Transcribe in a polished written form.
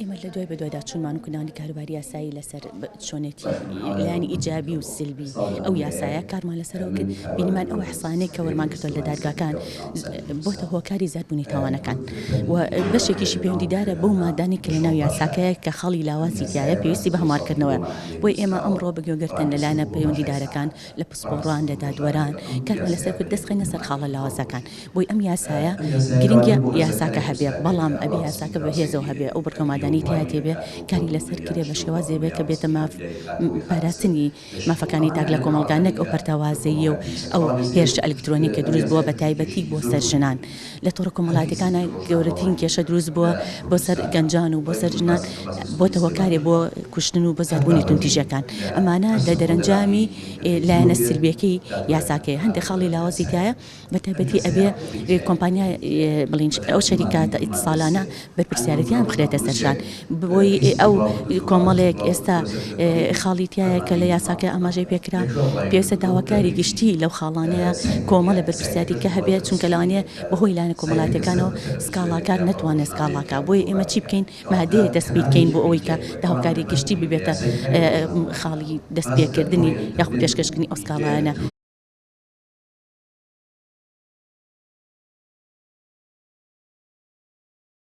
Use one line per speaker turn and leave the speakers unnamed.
ئێمە لە دوای بەدوایدا چونمان و کنانی کاروباری یاسایی لەسەر چۆنێتی لایانی ئیجابی و سلبی ئەو یاسایە کارمان لەسەرەوە کرد بینیمان ئەو حسانەی کە وەرمان کردووە لە دادگاکان بۆتە هۆکاری زیادبوونی تاوانەکان و بەشێکیشی پەیوەندیدارە بەو مادانی کە لە ناو یاساکەیە کە خەڵی لاوازی تایە پێویستی بە هەموارکردنەوە بۆی ئێمە ئەمڕۆ بەگوێگرتن لەلایەنە پەیوەندیدارەکان لە پسپۆڕان لە دادوەران کارمان لەسەر کرد دەستخینە سەر خاڵە لاوازەکان بۆی ئەم یاسایە گرنگە یاساکە هەبێ بەڵام ئەبێ یاساکە بەهێزەوە هەبێ ئەو بڕکەمادانی تیا تێبێ کاری لەسەر کرێ بە شێوازێ بێ کە بێتە پاراستنی مافەکانی تاک لە کۆمەڵگانێک ئەو پەرتەوازەیە و ئەو هێرشە ئەلکترۆنیک کە دروست بووە بە تایبەتی بۆ سەر ژنان لە تۆڕە کۆمەڵاتەکانە گەورەترین کێشە دروست بووە بۆ سەر گەنجان و بۆ سەر ژنان بۆتە هۆکارێ بۆ کوشتن و بۆ زیادبوونی توندیژەکان ئەمانە لە دەرەنجامی لایەنە سلبیەکەی یاساکەیە هەندێک خەڵی لاوازی تایە بە تایبەتی ئەبێ کۆمپانیای بڵین ئەو شەریکاتە ئیتیساڵانە بەرپرسیارەتیان بخرێتە سەرشان بۆی ئەو کۆمەڵێک ئێستا خاڵی تایە کە لە یاساکە ئاماژەی پێکرا پێویستە داواکاری گشتی لەو خاڵانەیە کۆمەڵە بەرپرسیاری کە هەبێت چونکە لەوانەیە بەهۆی لایەنە کۆمەڵاتەکانەوە سکاڵاکار نەتوانێت سکاڵاکە بۆی ئێمە چی بکەین مادەیە دەست پێ بکەین بۆ ئەوەی کە داواکاری گشتی ببێتە خاڵی دەست پێکردنی یاخود پێشکەشکردنی ئەو سکاڵانە